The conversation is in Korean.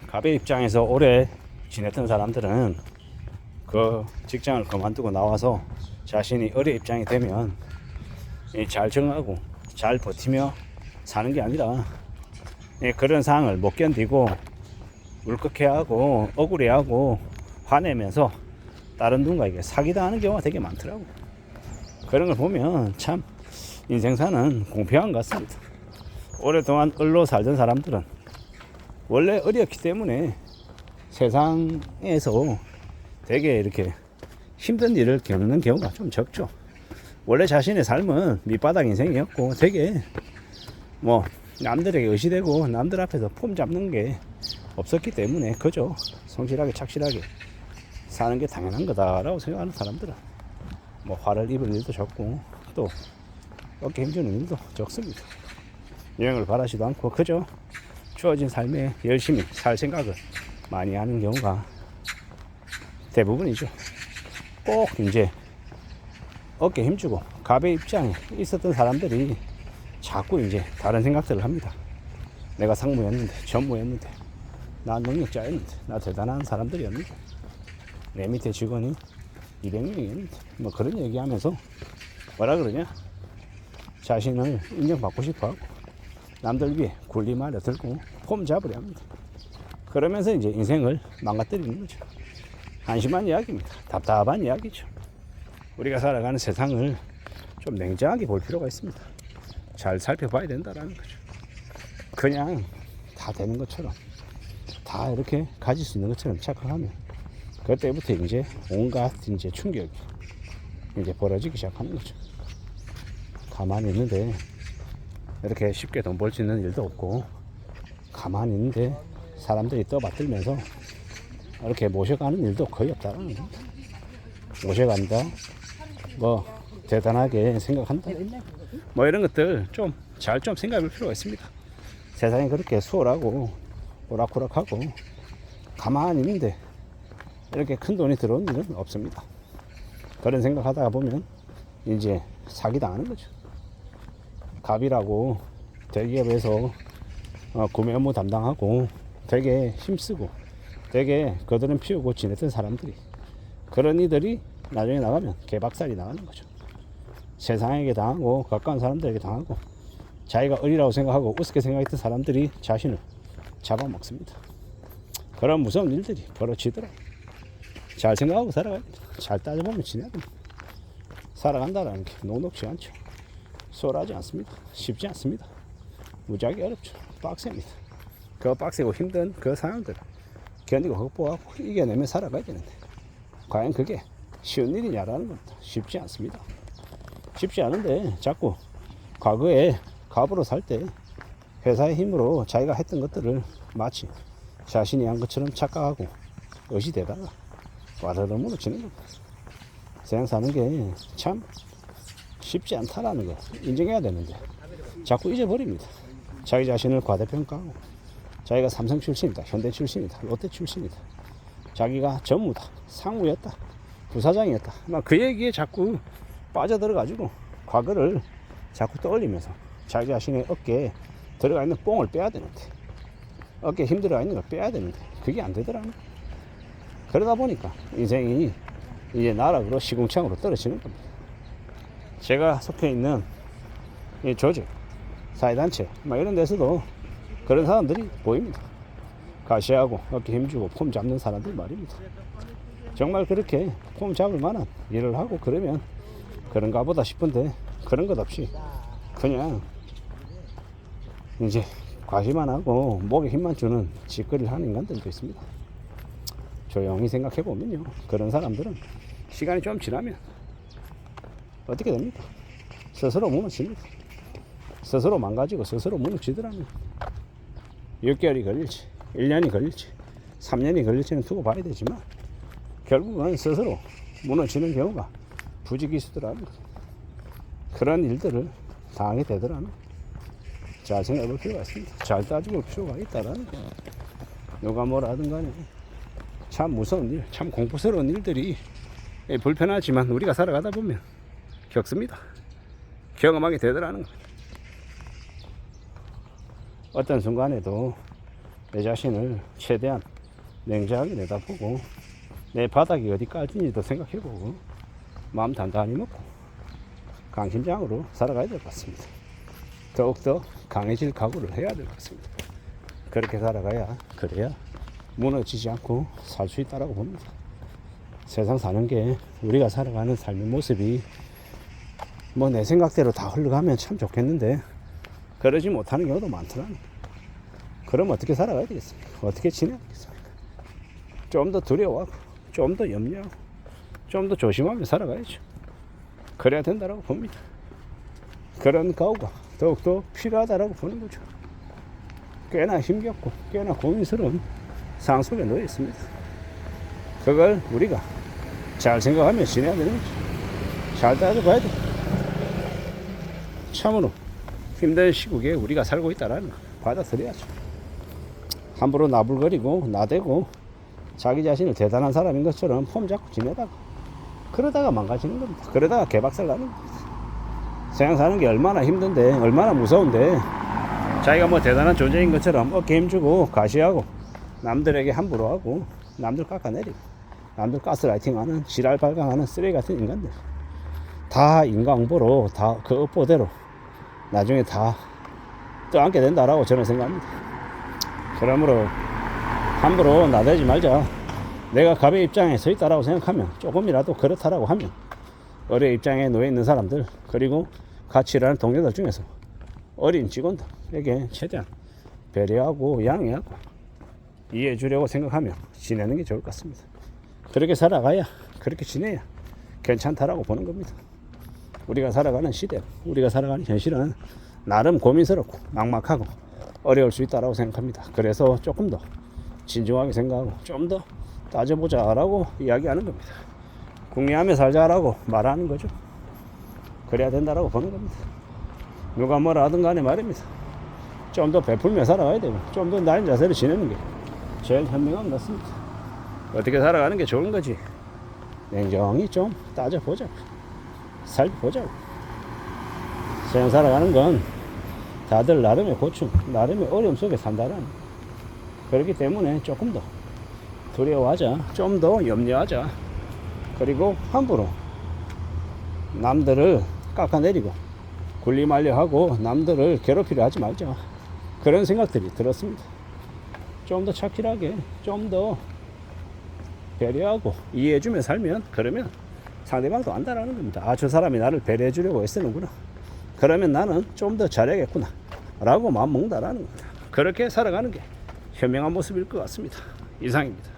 갑의 입장에서 오래 지냈던 사람들은 그 직장을 그만두고 나와서 자신이 어려 입장이 되면 잘 적응하고 잘 버티며 사는 게 아니라 그런 상황을 못 견디고 울컥해하고 억울해하고 화내면서 다른 누군가에게 사기당하는 경우가 되게 많더라고. 그런 걸 보면 참 인생사는 공평한 것 같습니다. 오랫동안 을로 살던 사람들은 원래 어렸기 때문에 세상에서 되게 이렇게 힘든 일을 겪는 경우가 좀 적죠. 원래 자신의 삶은 밑바닥 인생이었고 되게 뭐 남들에게 의시되고 남들 앞에서 폼 잡는 게 없었기 때문에 그저 성실하게 착실하게 사는 게 당연한 거다라고 생각하는 사람들은 뭐 화를 입을 일도 적고 또 어깨 힘주는 일도 적습니다. 여행을 바라지도 않고 그저 주어진 삶에 열심히 살 생각을 많이 하는 경우가 대부분이죠. 꼭 이제 어깨 힘주고 갑의 입장에 있었던 사람들이 자꾸 이제 다른 생각들을 합니다. 내가 상무였는데 전무였는데 나 능력자였는데 나 대단한 사람들이었는데 내 밑에 직원이 200명이었는데 뭐 그런 얘기하면서 뭐라 그러냐, 자신을 인정받고 싶어하고 남들 위해 군림하려 들고 폼 잡으려 합니다. 그러면서 이제 인생을 망가뜨리는 거죠. 한심한 이야기입니다. 답답한 이야기죠. 우리가 살아가는 세상을 좀 냉정하게 볼 필요가 있습니다. 잘 살펴봐야 된다라는 거죠. 그냥 다 되는 것처럼 다 이렇게 가질 수 있는 것처럼 착각하면 그때부터 이제 온갖 이제 충격이 이제 벌어지기 시작하는 거죠. 가만히 있는데 이렇게 쉽게 돈 벌 수 있는 일도 없고, 가만히 있는데 사람들이 떠받들면서 이렇게 모셔가는 일도 거의 없다라는 겁니다. 모셔간다, 뭐 대단하게 생각한다, 뭐 이런 것들 좀 잘 좀 생각해 볼 필요가 있습니다. 세상이 그렇게 수월하고 오락가락하고 가만히 있는데 이렇게 큰 돈이 들어오는 일은 없습니다. 그런 생각하다가 보면 이제 사기당하는 거죠. 갑이라고 대기업에서 구매 업무 담당하고 되게 힘쓰고 되게 거드름 피우고 지냈던 사람들이, 그런 이들이 나중에 나가면 개박살이 나가는 거죠. 세상에게 당하고 가까운 사람들에게 당하고 자기가 어리라고 생각하고 우습게 생각했던 사람들이 자신을 잡아먹습니다. 그런 무서운 일들이 벌어지더라고요. 잘 생각하고 살아가야 됩니다. 잘 따져보면 지내야 됩니다. 살아간다는 게 녹록지 않죠. 수월하지 않습니다. 쉽지 않습니다. 무지하게 어렵죠. 빡셉니다. 그 빡세고 힘든 그 상황들을 견디고 극복하고 이겨내며 살아가야 되는데 과연 그게 쉬운 일이냐라는 겁니다. 쉽지 않습니다. 쉽지 않은데 자꾸 과거에 갑으로 살 때 회사의 힘으로 자기가 했던 것들을 마치 자신이 한 것처럼 착각하고 의시되다가 와르르 무너지는 겁니다. 세상 사는 게 참 쉽지 않다라는 거 인정해야 되는데 자꾸 잊어버립니다. 자기 자신을 과대평가하고 자기가 삼성 출신이다, 현대 출신이다, 롯데 출신이다, 자기가 전무다, 상무였다, 부사장이었다, 막 그 얘기에 자꾸 빠져들어가지고 과거를 자꾸 떠올리면서 자기 자신의 어깨에 들어가 있는 뽕을 빼야 되는데, 어깨에 힘들어가 있는 걸 빼야 되는데 그게 안 되더라고요. 그러다 보니까 인생이 이제 나락으로 시궁창으로 떨어지는 겁니다. 제가 속해 있는 이 조직, 사회단체 막 이런 데서도 그런 사람들이 보입니다. 가시하고 어깨 힘주고 폼 잡는 사람들 말입니다. 정말 그렇게 폼 잡을 만한 일을 하고 그러면 그런가 보다 싶은데 그런 것 없이 그냥 이제 과시만 하고 목에 힘만 주는 짓거리를 하는 인간들도 있습니다. 조용히 생각해 보면요, 그런 사람들은 시간이 좀 지나면 어떻게 됩니까? 스스로 무너집니다. 스스로 망가지고 스스로 무너지더라면 6개월이 걸릴지 1년이 걸릴지 3년이 걸릴지는 두고 봐야 되지만 결국은 스스로 무너지는 경우가 부지기수더라면 그런 일들을 당하게 되더라면 잘 생각해 볼 필요가 있습니다. 잘 따지고 볼 필요가 있다라는 거. 누가 뭐라 하든 간에 참 무서운 일, 참 공포스러운 일들이 불편하지만 우리가 살아가다 보면 겪습니다. 경험하게 되더라는 겁니다. 어떤 순간에도 내 자신을 최대한 냉정하게 내다보고 내 바닥이 어디까지인지도 생각해보고 마음 단단히 먹고 강심장으로 살아가야 될 것 같습니다. 더욱더 강해질 각오를 해야 될 것 같습니다. 그렇게 살아가야 그래야 무너지지 않고 살 수 있다라고 봅니다. 세상 사는 게 우리가 살아가는 삶의 모습이 뭐 내 생각대로 다 흘러가면 참 좋겠는데 그러지 못하는 경우도 많더라. 그럼 어떻게 살아가야 되겠습니까? 어떻게 지내야 되겠습니까? 좀 더 두려워하고 좀 더 염려하고 좀 더 조심하며 살아가야죠. 그래야 된다라고 봅니다. 그런 각오가 더욱더 필요하다라고 보는 거죠. 꽤나 힘겹고 꽤나 고민스러운 상황 속에 놓여 있습니다. 그걸 우리가 잘 생각하며 지내야 되는 거죠. 잘 따져봐야 돼. 참으로 힘든 시국에 우리가 살고 있다라는 거 받아들여야죠. 함부로 나불거리고 나대고 자기 자신을 대단한 사람인 것처럼 폼 잡고 지내다가 그러다가 망가지는 겁니다. 그러다가 개박살 나는 겁니다. 세상 사는 게 얼마나 힘든데 얼마나 무서운데 자기가 뭐 대단한 존재인 것처럼 어깨 힘주고 가시하고 남들에게 함부로 하고 남들 깎아내리고 남들 가스라이팅하는 지랄 발광하는 쓰레기 같은 인간들 다 인과응보로 다 그 업보대로 나중에 다 떠안게 된다라고 저는 생각합니다. 그러므로 함부로 나대지 말자. 내가 갑의 입장에 서 있다라고 생각하면 조금이라도 그렇다라고 하면 어려운 입장에 놓여 있는 사람들 그리고 같이 일하는 동료들 중에서 어린 직원들에게 최대한 배려하고 양해하고 이해해 주려고 생각하며 지내는 게 좋을 것 같습니다. 그렇게 살아가야 그렇게 지내야 괜찮다라고 보는 겁니다. 우리가 살아가는 시대 우리가 살아가는 현실은 나름 고민스럽고 막막하고 어려울 수 있다라고 생각합니다. 그래서 조금 더 진중하게 생각하고 좀 더 따져보자라고 이야기하는 겁니다. 궁리하며 살자라고 말하는 거죠. 그래야 된다라고 보는 겁니다. 누가 뭐라 하든 간에 말입니다. 좀 더 베풀며 살아가야 되고 좀 더 나은 자세로 지내는 게 제일 현명한 것 같습니다. 어떻게 살아가는 게 좋은 거지. 냉정히 좀 따져보자고 살펴보자고. 세상 살아가는 건 다들 나름의 고충 나름의 어려움 속에 산다는 그렇기 때문에 조금 더 두려워하자 좀 더 염려하자. 그리고 함부로 남들을 깎아내리고 군림하려 하고 남들을 괴롭히려 하지 말자. 그런 생각들이 들었습니다. 좀 더 착실하게 좀 더 배려하고 이해해주며 살면 그러면 상대방도 안다라는 겁니다. 아, 저 사람이 나를 배려해 주려고 애쓰는구나. 그러면 나는 좀 더 잘해야겠구나 라고 마음 먹는다라는 겁니다. 그렇게 살아가는 게 현명한 모습일 것 같습니다. 이상입니다.